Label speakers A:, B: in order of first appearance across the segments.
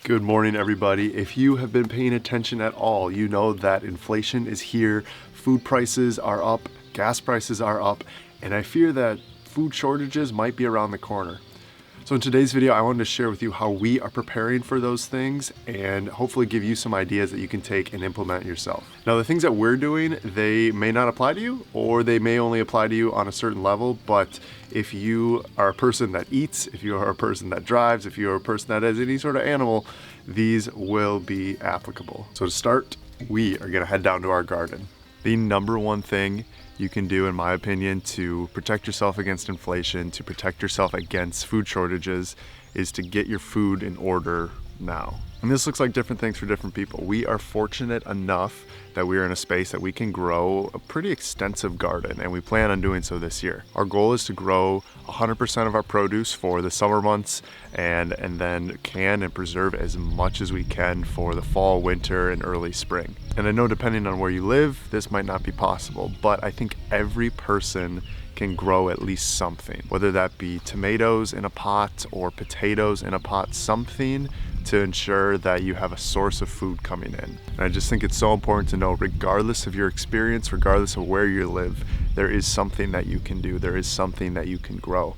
A: Good morning, everybody. If you have been paying attention at all, you know that inflation is here, food prices are up, gas prices are up, and I fear that food shortages might be around the corner. So in today's video, I wanted to share with you how we are preparing for those things and hopefully give you some ideas that you can take and implement yourself. Now, the things that we're doing, they may not apply to you, or they may only apply to you on a certain level, but if you are a person that eats, if you are a person that drives, if you are a person that has any sort of animal, these will be applicable. So to start, we are gonna head down to our garden. The number one thing you can do, in my opinion, to protect yourself against inflation, to protect yourself against food shortages, is to get your food in order now. And this looks like different things for different people. We are fortunate enough that we are in a space that we can grow a pretty extensive garden, and we plan on doing so this year. Our goal is to grow 100% of our produce for the summer months and then can and preserve as much as we can for the fall, winter, and early spring. And I know depending on where you live, this might not be possible, but I think every person can grow at least something, whether that be tomatoes in a pot or potatoes in a pot, something to ensure that you have a source of food coming in. And I just think it's so important to know, regardless of your experience, regardless of where you live, there is something that you can do. There is something that you can grow.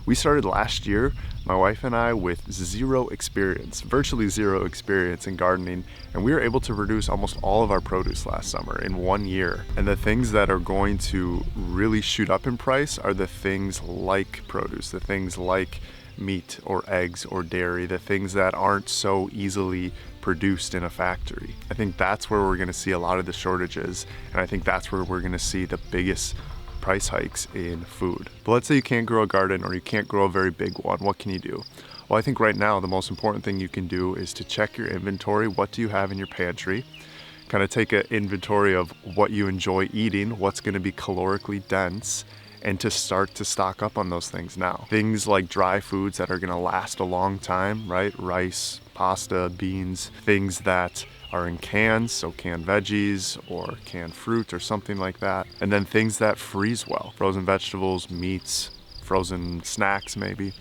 A: We started last year, my wife and I, with zero experience, virtually zero experience in gardening, and we were able to produce almost all of our produce last summer in 1 year. And the things that are going to really shoot up in price are the things like produce, the things like meat or eggs or dairy, the things that aren't so easily produced in a factory. I think that's where we're gonna see a lot of the shortages, and I think that's where we're gonna see the biggest price hikes in food. But let's say you can't grow a garden or you can't grow a very big one. What can you do? Well, I think right now the most important thing you can do is to check your inventory. What do you have in your pantry? Kind of take an inventory of what you enjoy eating, what's going to be calorically dense, and to start to stock up on those things now. Things like dry foods that are going to last a long time, right? Rice, pasta, beans, things that are in cans, so canned veggies or canned fruit or something like that. And then things that freeze well, frozen vegetables, meats, frozen snacks maybe,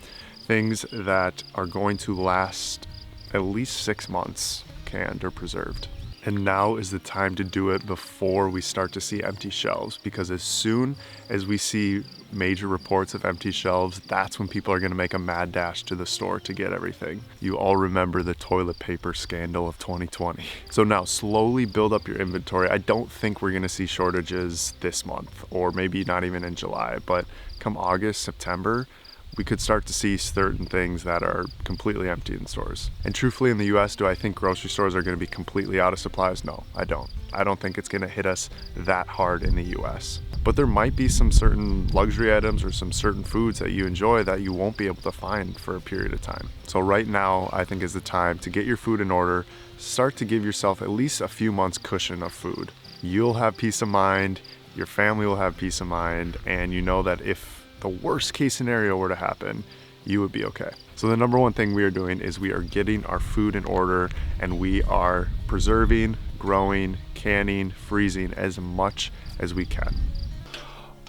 A: things that are going to last at least 6 months canned or preserved. And now is the time to do it before we start to see empty shelves, because as soon as we see major reports of empty shelves, that's when people are going to make a mad dash to the store to get everything. You all remember the toilet paper scandal of 2020. So now slowly build up your inventory. I don't think we're going to see shortages this month, or maybe not even in July, but come August, September, we could start to see certain things that are completely empty in stores. And truthfully, in the US, do I think grocery stores are going to be completely out of supplies? No, I don't. I don't think it's going to hit us that hard in the US. But there might be some certain luxury items or some certain foods that you enjoy that you won't be able to find for a period of time. So right now, I think is the time to get your food in order, start to give yourself at least a few months cushion of food. You'll have peace of mind, your family will have peace of mind, and you know that if the worst case scenario were to happen, you would be okay. So the number one thing we are doing is we are getting our food in order, and we are preserving, growing, canning, freezing as much as we can.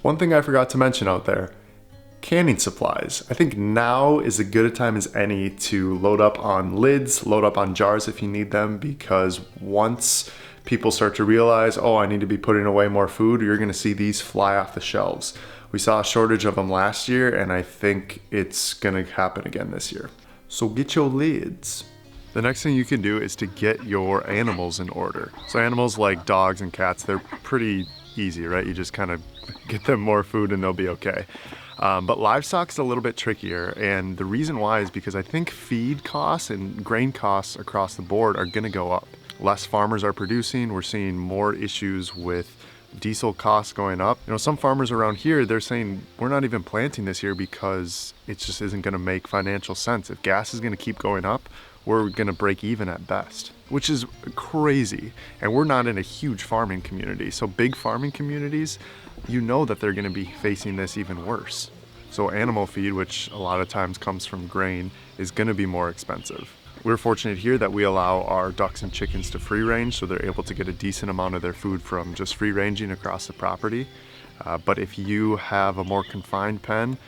A: One thing I forgot to mention out there, canning supplies. I think now is as good a time as any to load up on lids, load up on jars if you need them, because once people start to realize, oh, I need to be putting away more food, you're gonna see these fly off the shelves. We saw a shortage of them last year, and I think it's gonna happen again this year. So get your lids. The next thing you can do is to get your animals in order. So animals like dogs and cats, they're pretty easy, right? You just kind of get them more food and they'll be okay. But livestock's a little bit trickier, and the reason why is because I think feed costs and grain costs across the board are gonna go up. Less farmers are producing, we're seeing more issues with diesel costs going up. You know, some farmers around here, they're saying we're not even planting this year because it just isn't going to make financial sense. If gas is going to keep going up, we're going to break even at best, which is crazy. And we're not in a huge farming community. So big farming communities, you know that they're going to be facing this even worse. So animal feed, which a lot of times comes from grain, is going to be more expensive. We're fortunate here that we allow our ducks and chickens to free range, so they're able to get a decent amount of their food from just free ranging across the property. But if you have a more confined pen,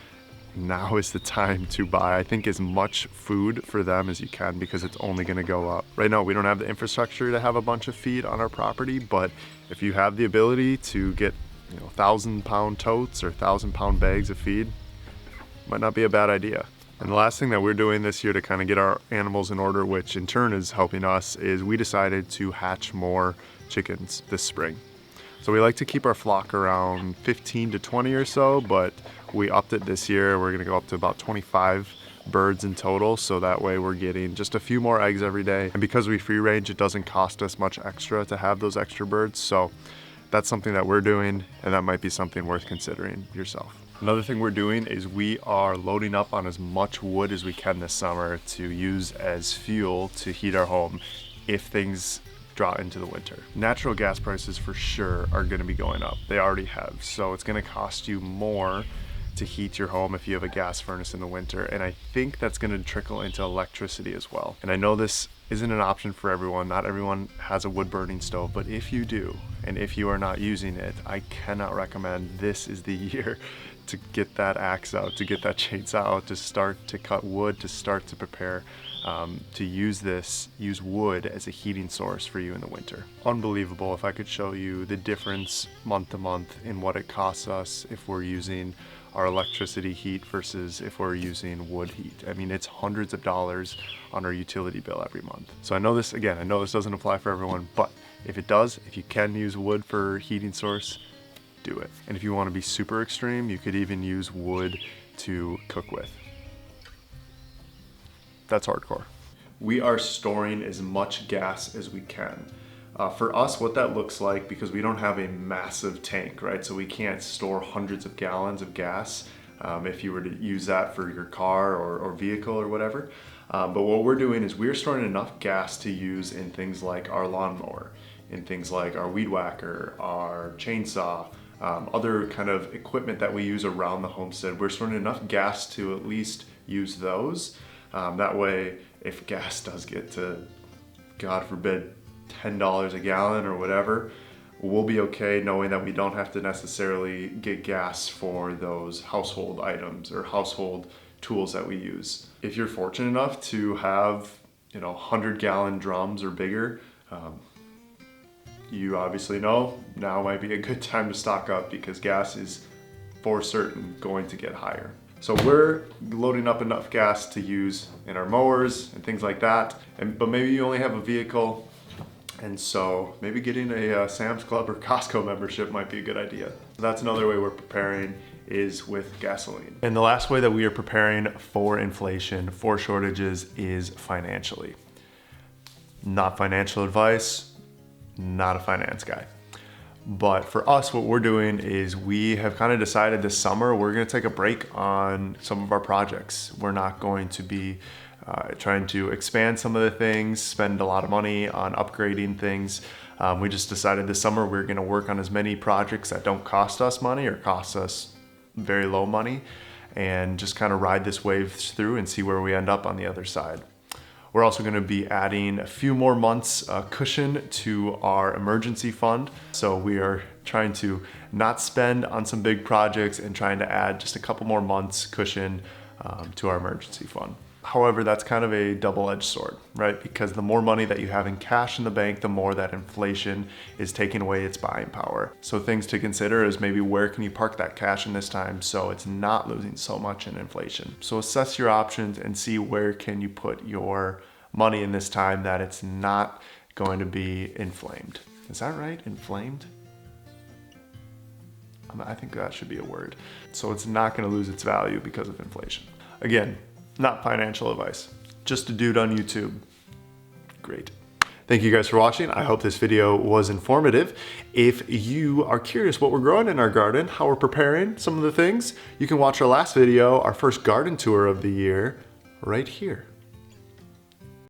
A: now is the time to buy, I think, as much food for them as you can, because it's only going to go up. Right now, we don't have the infrastructure to have a bunch of feed on our property, but if you have the ability to get 1,000-pound totes or 1,000-pound bags of feed, might not be a bad idea. And the last thing that we're doing this year to kind of get our animals in order, which in turn is helping us, is we decided to hatch more chickens this spring. So we like to keep our flock around 15 to 20 or so, but we upped it this year. We're gonna go up to about 25 birds in total, so that way we're getting just a few more eggs every day. And because we free range, it doesn't cost us much extra to have those extra birds. So that's something that we're doing, and that might be something worth considering yourself. Another thing we're doing is we are loading up on as much wood as we can this summer to use as fuel to heat our home if things draw into the winter. Natural gas prices for sure are going to be going up. They already have. So it's going to cost you more to heat your home if you have a gas furnace in the winter. And I think that's going to trickle into electricity as well. And I know this isn't an option for everyone. Not everyone has a wood burning stove, but if you do, and if you are not using it, I cannot recommend this is the year to get that axe out, to get that chainsaw out, to start to cut wood, to start to prepare to use wood as a heating source for you in the winter. Unbelievable if I could show you the difference month to month in what it costs us if we're using our electricity heat versus if we're using wood heat. I mean, it's hundreds of dollars on our utility bill every month. So I know this doesn't apply for everyone, but if it does, if you can use wood for heating source, do it. And if you want to be super extreme, you could even use wood to cook with. That's hardcore. We are storing as much gas as we can. For us, what that looks like, because we don't have a massive tank, right? So we can't store hundreds of gallons of gas if you were to use that for your car or vehicle or whatever. But what we're doing is we're storing enough gas to use in things like our lawnmower, in things like our weed whacker, our chainsaw, other kind of equipment that we use around the homestead. We're storing enough gas to at least use those. That way, if gas does get to, God forbid, $10 a gallon or whatever, we'll be okay knowing that we don't have to necessarily get gas for those household items or household tools that we use. If you're fortunate enough to have 100-gallon drums or bigger, you obviously know now might be a good time to stock up, because gas is for certain going to get higher. So we're loading up enough gas to use in our mowers and things like that. But maybe you only have a vehicle, and so maybe getting a Sam's Club or Costco membership might be a good idea. So that's another way we're preparing, is with gasoline. And the last way that we are preparing for inflation, for shortages, is financially. Not financial advice, not a finance guy. But for us, what we're doing is we have kind of decided this summer we're going to take a break on some of our projects. We're not going to be trying to expand some of the things, spend a lot of money on upgrading things. We just decided this summer we're going to work on as many projects that don't cost us money or cost us very low money, and just kind of ride this wave through and see where we end up on the other side. We're also going to be adding a few more months cushion to our emergency fund. So we are trying to not spend on some big projects and trying to add just a couple more months cushion to our emergency fund. However, that's kind of a double-edged sword, right? Because the more money that you have in cash in the bank, the more that inflation is taking away its buying power. So things to consider is maybe where can you park that cash in this time so it's not losing so much in inflation. So assess your options and see where can you put your money in this time that it's not going to be inflamed. Is that right? Inflamed? I think that should be a word. So it's not going to lose its value because of inflation. Again, not financial advice, just a dude on YouTube. Great. Thank you guys for watching. I hope this video was informative. If you are curious what we're growing in our garden, how we're preparing some of the things, you can watch our last video, our first garden tour of the year, right here.